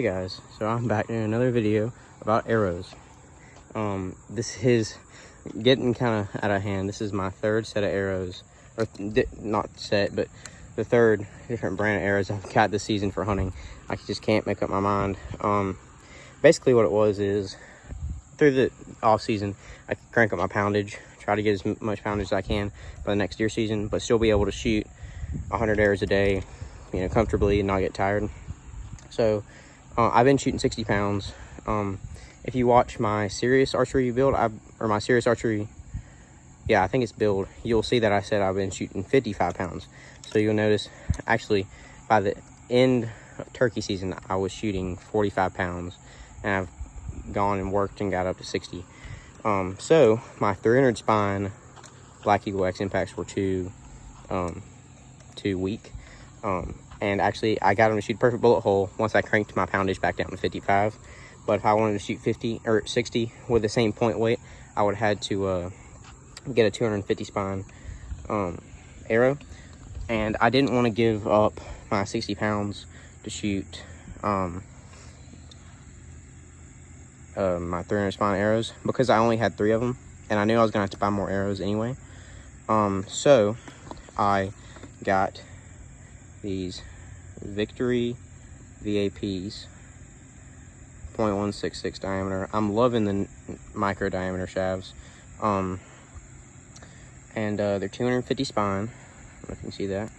Hey guys, so I'm back in another video about arrows. This is getting kind of out of hand. This is my third set of arrows, or not set, but the third different brand of arrows I've got this season for hunting. I just can't make up my mind. Basically what it was is, through the off season, I crank up my poundage, try to get as much poundage as I can for the next deer season, but still be able to shoot 100 arrows a day, comfortably and not get tired. So I've been shooting 60 pounds. If you watch my Serious Archery build, I think it's build, you'll see that I said I've been shooting 55 pounds. So you'll notice, actually, by the end of turkey season, I was shooting 45 pounds, and I've gone and worked and got up to 60. So my 300 spine Black Eagle X impacts were too weak. And actually I got them to shoot perfect bullet hole once I cranked my poundage back down to 55. But if I wanted to shoot 50 or 60 with the same point weight, I would have had to get a 250 spine arrow. And I didn't want to give up my 60 pounds to shoot my 300 spine arrows, because I only had 3 of them, and I knew I was gonna have to buy more arrows anyway. So I got these Victory VAPs, 0.166 diameter. I'm loving the micro diameter shafts. And they're 250 spine. I don't know if you can see that.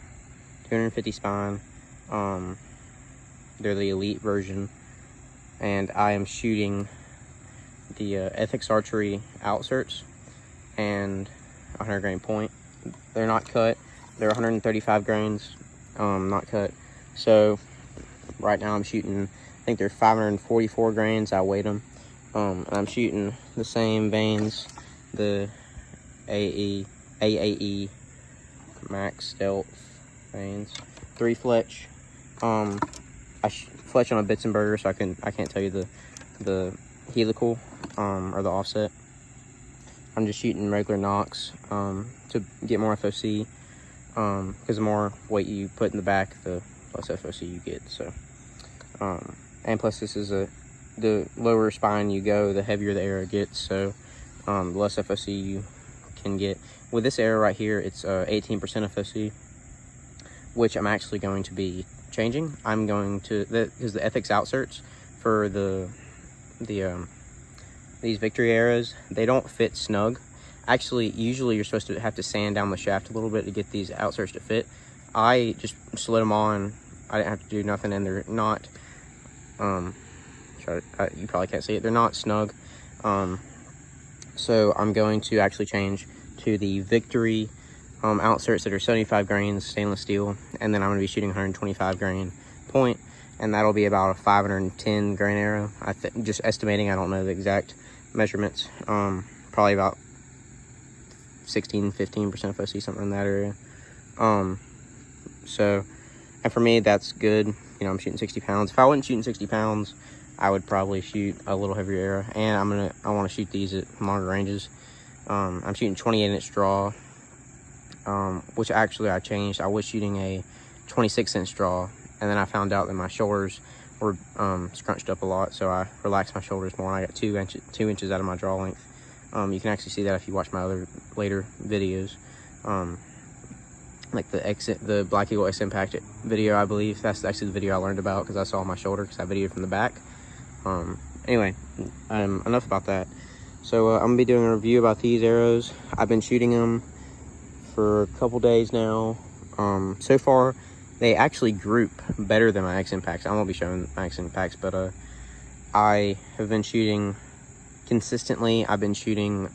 250 spine. They're the elite version. And I am shooting the Ethics Archery outserts and 100 grain point. They're not cut. They're 135 grains, not cut. So right now I'm shooting, I think they're 544 grains. I weighed them. And I'm shooting the same veins, the AAE Max Stealth veins, 3 Fletch. I Fletch on a Bitzenberger, so I can't tell you the helical or the offset. I'm just shooting regular Nox to get more FOC, because the more weight you put in the back, the less FOC you get. So and plus this is the lower spine you go, the heavier the arrow gets, so the less FOC you can get. With this arrow right here, it's 18% FOC, which I'm actually going to be changing. I'm going to, because the Ethics outserts for these Victory arrows, they don't fit snug. Actually, usually you're supposed to have to sand down the shaft a little bit to get these outserts to fit. I just slid them on. I didn't have to do nothing, and they're not, you probably can't see it, they're not snug. So I'm going to actually change to the Victory outserts that are 75 grains stainless steel, and then I'm going to be shooting 125 grain point, and that'll be about a 510 grain arrow. Just estimating, I don't know the exact measurements. Probably about 15% FOC, something in that area. So, and for me, that's good. I'm shooting 60 pounds. If I wasn't shooting 60 pounds, I would probably shoot a little heavier arrow. And I want to shoot these at longer ranges. I'm shooting 28-inch draw, which actually I changed. I was shooting a 26-inch draw, and then I found out that my shoulders were scrunched up a lot, so I relaxed my shoulders more, and I got 2 inches out of my draw length. You can actually see that if you watch my other later videos, like the Black Eagle X Impact video, I believe. That's actually the video I learned about, because I saw my shoulder, because I videoed from the back. Anyway, enough about that. So I'm gonna be doing a review about these arrows. I've been shooting them for a couple days now. So far, they actually group better than my X Impacts. I won't be showing my X Impacts, but I have been shooting consistently. I've been shooting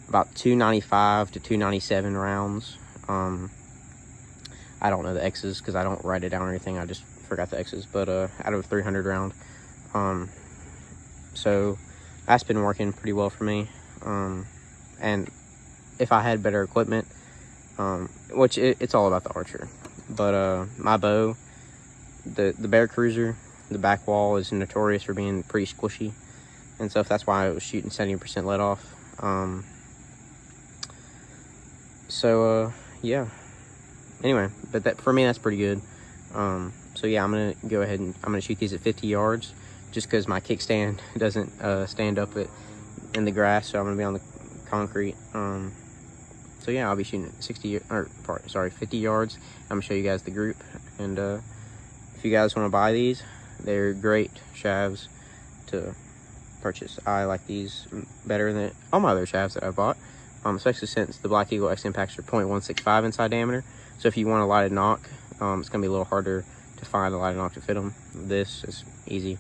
about 295 to 297 rounds. I don't know the X's because I don't write it down or anything. I just forgot the X's, but out of a 300 round. So that's been working pretty well for me. And if I had better equipment, which it's all about the archer, but my bow, the Bear Cruiser, the back wall is notorious for being pretty squishy and stuff. That's why I was shooting 70% let off. Yeah, anyway, but for me, that's pretty good. So yeah, I'm gonna go ahead and I'm gonna shoot these at 50 yards, just because my kickstand doesn't stand up in the grass, so I'm gonna be on the concrete. So yeah, I'll be shooting at 50 yards. I'm gonna show you guys the group, and if you guys want to buy these, they're great shavs to purchase. I like these better than all my other shavs that I bought, especially since the Black Eagle X Impacts are 0.165 inside diameter. So if you want a lighted knock, it's gonna be a little harder to find a lighted knock to fit them. This is easy.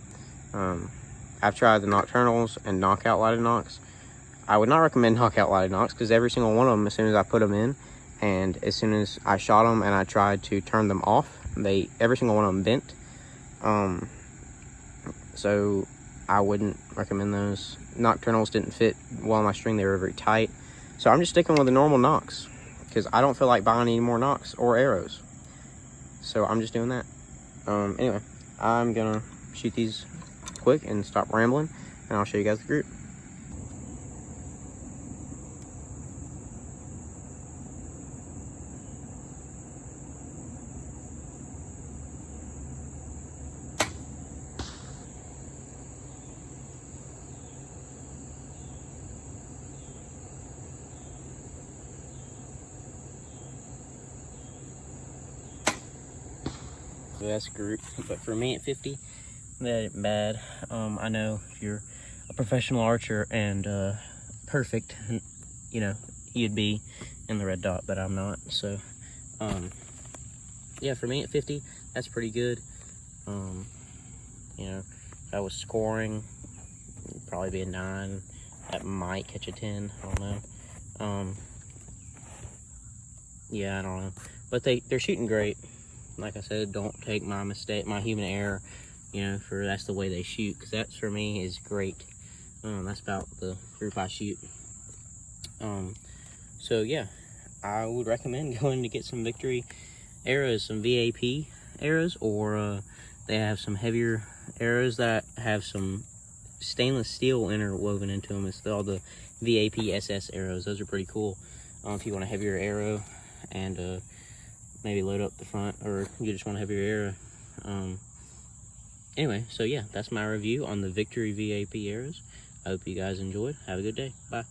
I've tried the Nocturnals and Knockout lighted knocks. I would not recommend Knockout lighted knocks, because every single one of them, as soon as I put them in and as soon as I shot them and I tried to turn them off, every single one of them bent. So I wouldn't recommend those. Nocturnals didn't fit well on my string. They were very tight. So I'm just sticking with the normal nocks, because I don't feel like buying any more nocks or arrows. So I'm just doing that. Anyway, I'm gonna shoot these quick and stop rambling, and I'll show you guys the group. So that's a group, but for me at 50, that ain't bad. I know if you're a professional archer and perfect, you know, you'd be in the red dot, but I'm not. So yeah, for me at 50, that's pretty good. You know, if I was scoring, it'd probably be a 9. That might catch a 10, I don't know. Yeah, I don't know, but they're shooting great. Like I said, don't take my human error, you know, for that's the way they shoot, because that for me is great. That's about the group I shoot. So yeah, I would recommend going to get some Victory arrows, some VAP arrows, or they have some heavier arrows that have some stainless steel interwoven into them. It's all the VAP SS arrows. Those are pretty cool. If you want a heavier arrow and maybe load up the front, or you just want a heavier arrow. Anyway, so yeah, that's my review on the Victory VAP arrows. I hope you guys enjoyed. Have a good day. Bye.